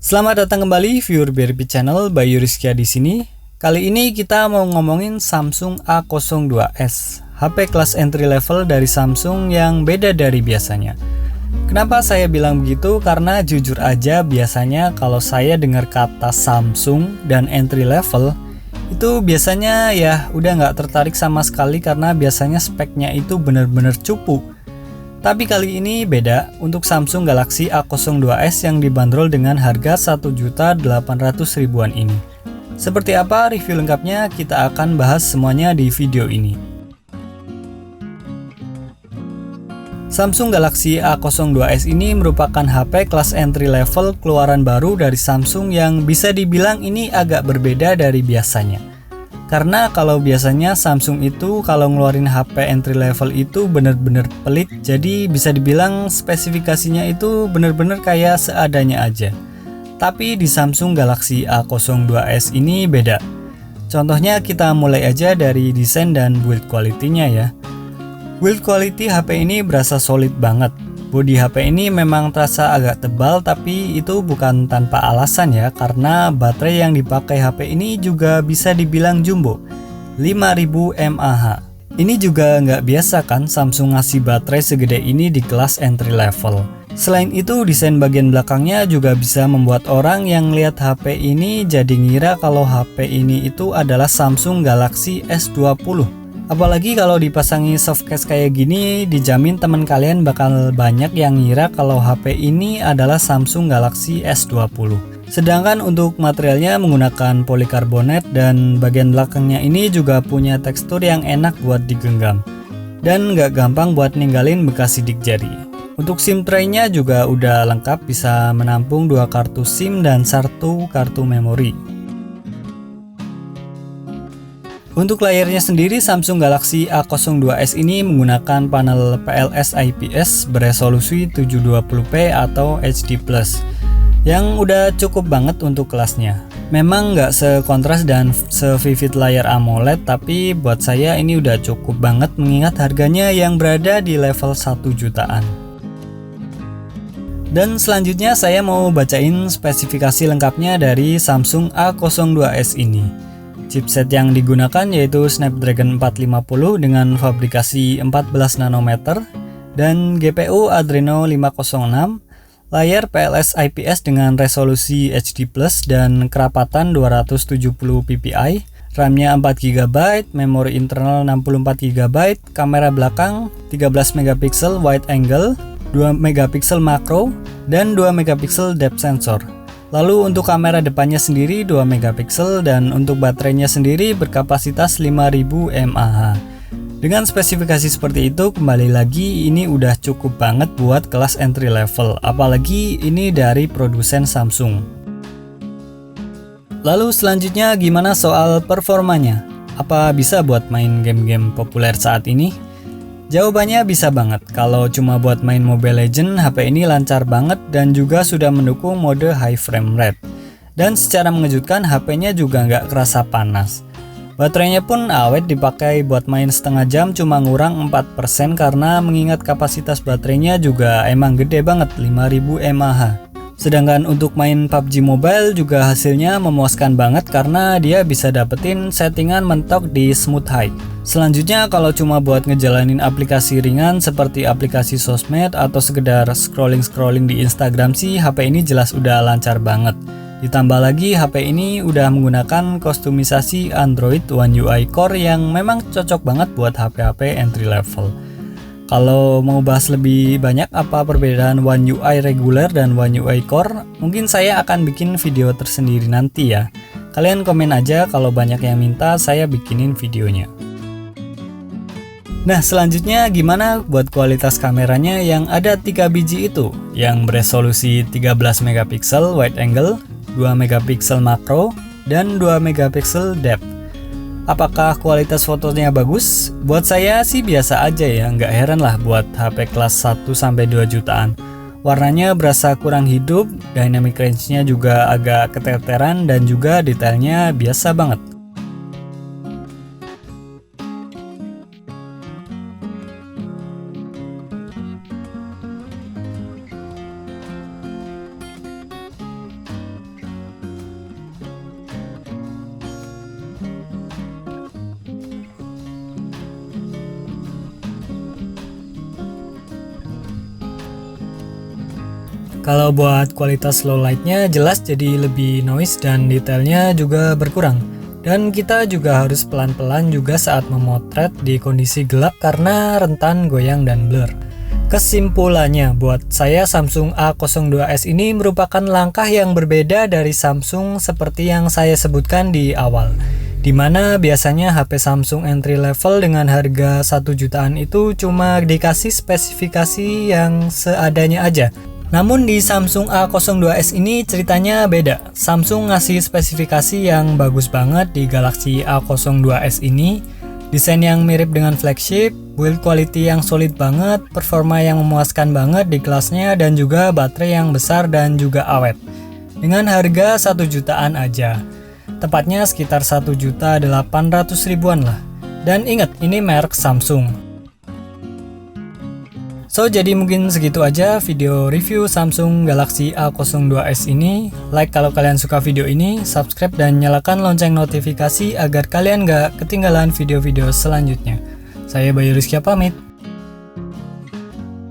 Selamat datang kembali viewer BRP Channel by Yuriskia di sini. Kali ini kita mau ngomongin Samsung A02s, HP kelas entry level dari Samsung yang beda dari biasanya. Kenapa saya bilang begitu? Karena jujur aja biasanya kalau saya dengar kata Samsung dan entry level itu biasanya ya udah nggak tertarik sama sekali karena biasanya speknya itu bener-bener cupu. Tapi kali ini beda untuk Samsung Galaxy A02s yang dibanderol dengan harga 1.800.000-an ini. Seperti apa review lengkapnya kita akan bahas semuanya di video ini. Samsung Galaxy A02s ini merupakan HP kelas entry level keluaran baru dari Samsung yang bisa dibilang ini agak berbeda dari biasanya. Karena kalau biasanya Samsung itu kalau ngeluarin HP entry level itu bener-bener pelit, jadi bisa dibilang spesifikasinya itu bener-bener kayak seadanya aja. Tapi di Samsung Galaxy A02s ini beda. Contohnya kita mulai aja dari desain dan build quality-nya ya. Build quality HP ini berasa solid banget. Bodi HP ini memang terasa agak tebal, tapi itu bukan tanpa alasan ya, karena baterai yang dipakai HP ini juga bisa dibilang jumbo, 5000 mAh. Ini juga nggak biasa kan Samsung ngasih baterai segede ini di kelas entry level. Selain itu, desain bagian belakangnya juga bisa membuat orang yang lihat HP ini jadi ngira kalau HP ini itu adalah Samsung Galaxy S20. Apalagi kalau dipasangi softcase kayak gini, dijamin teman kalian bakal banyak yang ngira kalau HP ini adalah Samsung Galaxy S20. Sedangkan untuk materialnya menggunakan polikarbonat dan bagian belakangnya ini juga punya tekstur yang enak buat digenggam. Dan nggak gampang buat ninggalin bekas sidik jari. Untuk SIM tray-nya juga udah lengkap, bisa menampung 2 kartu SIM dan 1 kartu memori. Untuk layarnya sendiri, Samsung Galaxy A02s ini menggunakan panel PLS IPS beresolusi 720p atau HD+, yang udah cukup banget untuk kelasnya. Memang nggak sekontras dan sevivid layar AMOLED, tapi buat saya ini udah cukup banget mengingat harganya yang berada di level 1 jutaan. Dan selanjutnya saya mau bacain spesifikasi lengkapnya dari Samsung A02s ini. Chipset yang digunakan yaitu Snapdragon 450 dengan fabrikasi 14 nanometer dan GPU Adreno 506, layar PLS IPS dengan resolusi HD+ dan kerapatan 270 ppi, RAM-nya 4 GB, memori internal 64 GB, kamera belakang 13 megapiksel wide angle, 2 megapiksel makro, dan 2 megapiksel depth sensor. Lalu untuk kamera depannya sendiri 2 megapiksel dan untuk baterainya sendiri berkapasitas 5000 mAh. Dengan spesifikasi seperti itu, kembali lagi ini udah cukup banget buat kelas entry level, apalagi ini dari produsen Samsung. Lalu selanjutnya gimana soal performanya? Apa bisa buat main game-game populer saat ini? Jawabannya bisa banget. Kalau cuma buat main Mobile Legends, HP ini lancar banget dan juga sudah mendukung mode high frame rate. Dan secara mengejutkan, HP-nya juga nggak kerasa panas. Baterainya pun awet, dipakai buat main setengah jam cuma ngurang 4% karena mengingat kapasitas baterainya juga emang gede banget, 5000 mAh. Sedangkan untuk main PUBG Mobile juga hasilnya memuaskan banget karena dia bisa dapetin settingan mentok di smooth high. Selanjutnya kalau cuma buat ngejalanin aplikasi ringan seperti aplikasi sosmed atau sekedar scrolling di Instagram sih, HP ini jelas udah lancar banget. Ditambah lagi HP ini udah menggunakan kostumisasi Android One UI Core yang memang cocok banget buat HP-HP entry level. Kalau mau bahas lebih banyak apa perbedaan One UI reguler dan One UI Core, mungkin saya akan bikin video tersendiri nanti ya. Kalian komen aja kalau banyak yang minta saya bikinin videonya. Nah, selanjutnya gimana buat kualitas kameranya yang ada 3 biji itu, yang beresolusi 13 megapiksel wide angle, 2 megapiksel makro, dan 2 megapiksel depth. Apakah kualitas fotonya bagus? Buat saya sih biasa aja ya, nggak heran lah buat HP kelas 1-2 jutaan. Warnanya berasa kurang hidup, dynamic range-nya juga agak keteteran, dan juga detailnya biasa banget. Kalau buat kualitas low lightnya jelas jadi lebih noise dan detailnya juga berkurang. Dan kita juga harus pelan-pelan juga saat memotret di kondisi gelap karena rentan goyang dan blur. Kesimpulannya, buat saya Samsung A02s ini merupakan langkah yang berbeda dari Samsung seperti yang saya sebutkan di awal. Dimana biasanya HP Samsung entry level dengan harga 1 jutaan itu cuma dikasih spesifikasi yang seadanya aja. Namun di Samsung A02s ini ceritanya beda. Samsung ngasih spesifikasi yang bagus banget di Galaxy A02s ini. Desain yang mirip dengan flagship, build quality yang solid banget, performa yang memuaskan banget di kelasnya, dan juga baterai yang besar dan juga awet. Dengan harga 1 jutaan aja. Tepatnya sekitar 1.800.000-an lah. Dan ingat, ini merek Samsung. So, jadi mungkin segitu aja video review Samsung Galaxy A02s ini. Like kalau kalian suka video ini, subscribe dan nyalakan lonceng notifikasi agar kalian gak ketinggalan video-video selanjutnya. Saya Bayu Rizky pamit.